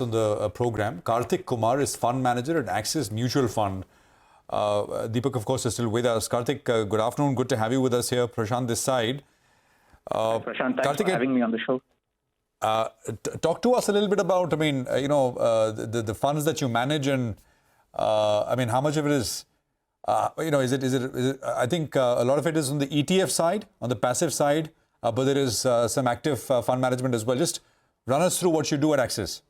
on the program. Karthik Kumar is fund manager at Axis Mutual Fund. Deepak, of course, is still with us. Karthik, good afternoon. Good to have you with us here. Prashant this side. Prashant, thanks for having me on the show. Talk to us a little bit about, the funds that you manage and, how much of it is, is it, I think a lot of it is on the ETF side, on the passive side, but there is some active fund management as well. Just run us through what you do at Axis.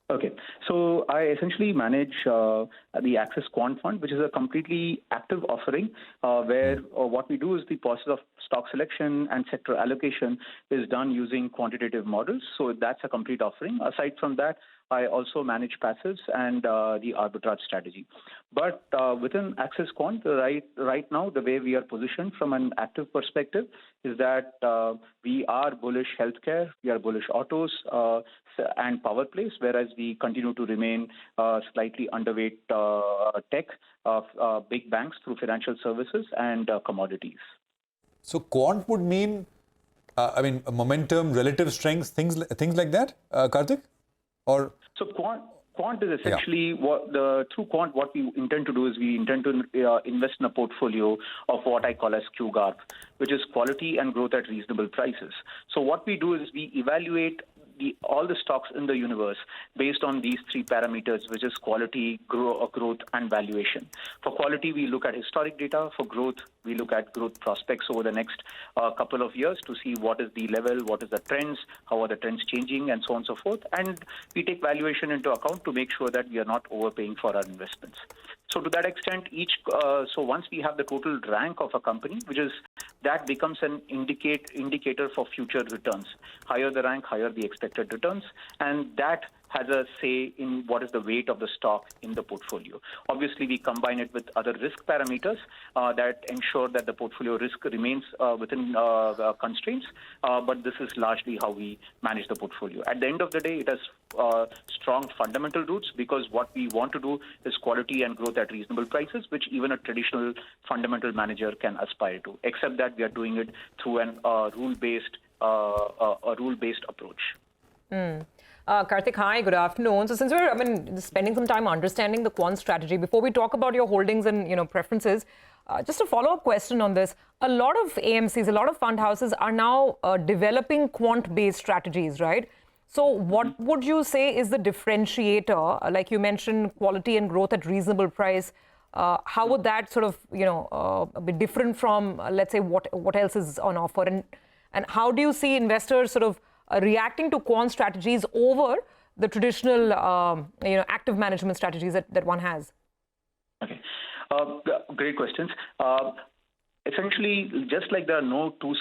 Okay, so I essentially manage the Axis Quant Fund, which is a completely active offering where what we do is the process of stock selection and sector allocation is done using quantitative models. So that's a complete offering. Aside from that, I also manage passives and the arbitrage strategy. But within Axis Quant, right now, the way we are positioned from an active perspective is that we are bullish healthcare, we are bullish autos and power plays, whereas we continue to remain slightly underweight tech, big banks through financial services and commodities. So quant would mean, momentum, relative strength, things like that, Karthik? Or so quant is essentially through quant what we intend to do is we intend to invest in a portfolio of what I call as QGARP, which is quality and growth at reasonable prices. So what we do is we evaluate all the stocks in the universe based on these three parameters, which is quality, growth, and valuation. For quality, we look at historic data. For growth, we look at growth prospects over the next couple of years to see what is the level, what is the trends, how are the trends changing, and so on and so forth. And we take valuation into account to make sure that we are not overpaying for our investments. So to that extent, so once we have the total rank of a company, that becomes an indicator for future returns. Higher the rank, higher the expected returns, and that has a say in what is the weight of the stock in the portfolio. Obviously, we combine it with other risk parameters that ensure that the portfolio risk remains within constraints, but this is largely how we manage the portfolio. At the end of the day, it has strong fundamental roots because what we want to do is quality and growth at reasonable prices, which even a traditional fundamental manager can aspire to, except that we are doing it through a rule-based approach. Karthik, hi, good afternoon. So since we're spending some time understanding the quant strategy, before we talk about your holdings and preferences, just a follow-up question on this. A lot of AMCs, a lot of fund houses are now developing quant-based strategies, right? So what would you say is the differentiator? Like you mentioned, quality and growth at reasonable price. How would that sort of, be different from, let's say, what else is on offer? And how do you see investors sort of reacting to quant strategies over the traditional, active management strategies that one has? Okay, great questions. Essentially, just like there are no two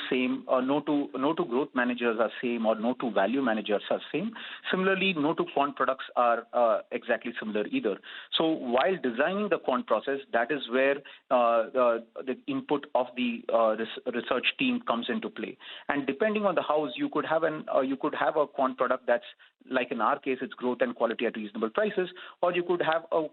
growth managers are same or no two value managers are same, similarly, no two quant products are exactly similar either. So while designing the quant process, that is where the input of the research team comes into play. And depending on the house, you could have a quant product that's, like in our case, it's growth and quality at reasonable prices, or you could have a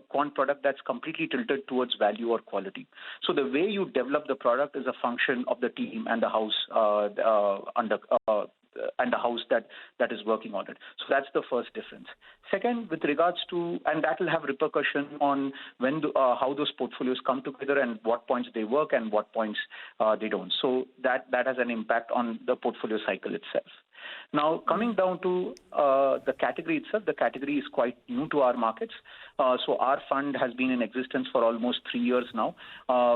quant product that's completely tilted towards value or quality. So the way you develop the product is a function of the team and the house and the house that is working on it. So that's the first difference. Second, with regards to, and that will have repercussion on how those portfolios come together and what points they work and what points they don't. So that has an impact on the portfolio cycle itself. Now, coming down to the category itself, the category is quite new to our markets. So our fund has been in existence for almost 3 years now.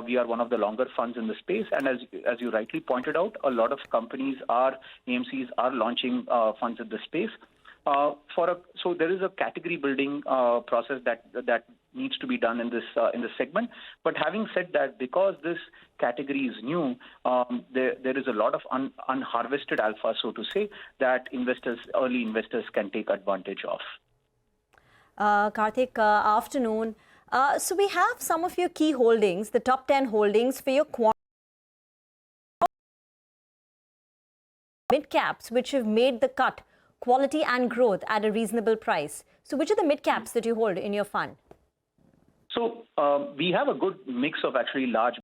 We are one of the longer funds in the space. And as you rightly pointed out, a lot of companies AMCs are launching funds in the space. So there is a category building process that needs to be done in this segment. But having said that, because this category is new, there is a lot of unharvested alpha, so to say, that early investors can take advantage of. Karthik, afternoon. So we have some of your key holdings, the top 10 holdings for your quant mid caps, which have made the cut, quality and growth at a reasonable price. So which are the mid caps that you hold in your fund? So we have a good mix of actually large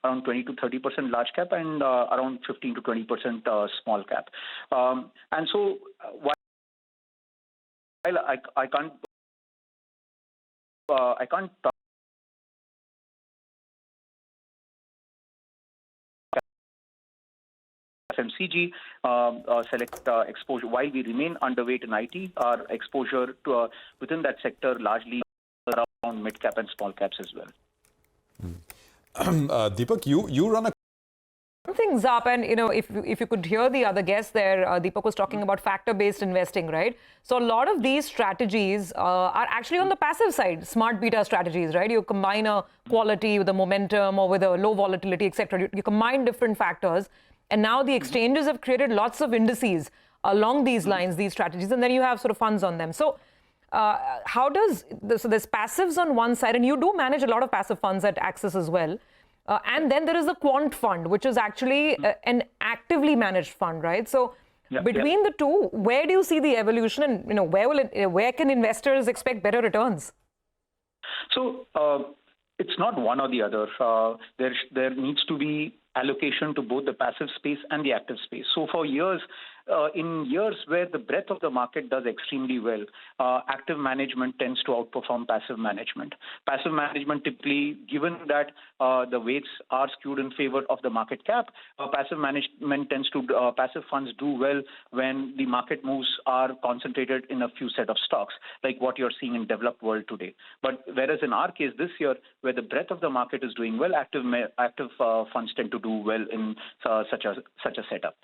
around 20 to 30% large cap and around 15 to 20% small cap. And so while I can't FMCG select exposure. While we remain underweight in IT, our exposure to within that sector largely around mid cap and small caps as well. Deepak, you run a Things up, and if you could hear the other guest there, Deepak was talking about factor-based investing, right? So a lot of these strategies are actually on the passive side, smart beta strategies, right? You combine a quality with a momentum or with a low volatility, etc. You combine different factors, and now the exchanges have created lots of indices along these lines, these strategies, and then you have sort of funds on them. So how does so there's passives on one side, and you do manage a lot of passive funds at Axis as well. And then there is the quant fund, which is actually an actively managed fund, right? So between the two, where do you see the evolution, and where can investors expect better returns? So it's not one or the other. There needs to be allocation to both the passive space and the active space. So for years, in years where the breadth of the market does extremely well, active management tends to outperform passive management. Passive management typically, given that the weights are skewed in favor of the market cap, passive funds do well when the market moves are concentrated in a few set of stocks, like what you're seeing in developed world today. But whereas in our case this year, where the breadth of the market is doing well, active funds tend to do well in such a setup.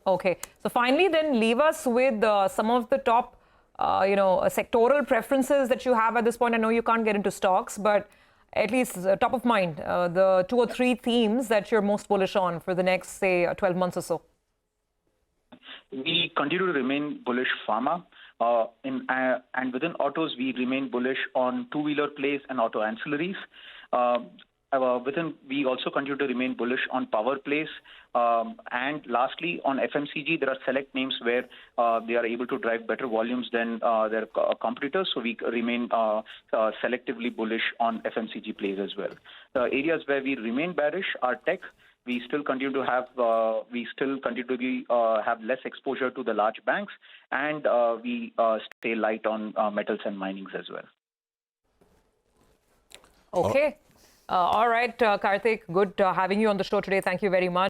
Okay, so finally then leave us with some of the top, sectoral preferences that you have at this point. I know you can't get into stocks, but at least top of mind, the 2 or 3 themes that you're most bullish on for the next, say, 12 months or so. We continue to remain bullish pharma. And within autos, we remain bullish on two-wheeler plays and auto ancillaries. We also continue to remain bullish on power plays. And lastly, on FMCG, there are select names where they are able to drive better volumes than their competitors. So we remain selectively bullish on FMCG plays as well. The areas where we remain bearish are tech. We still continue to have have less exposure to the large banks, and we stay light on metals and minings as well. Okay. All right, Karthik, good having you on the show today. Thank you very much.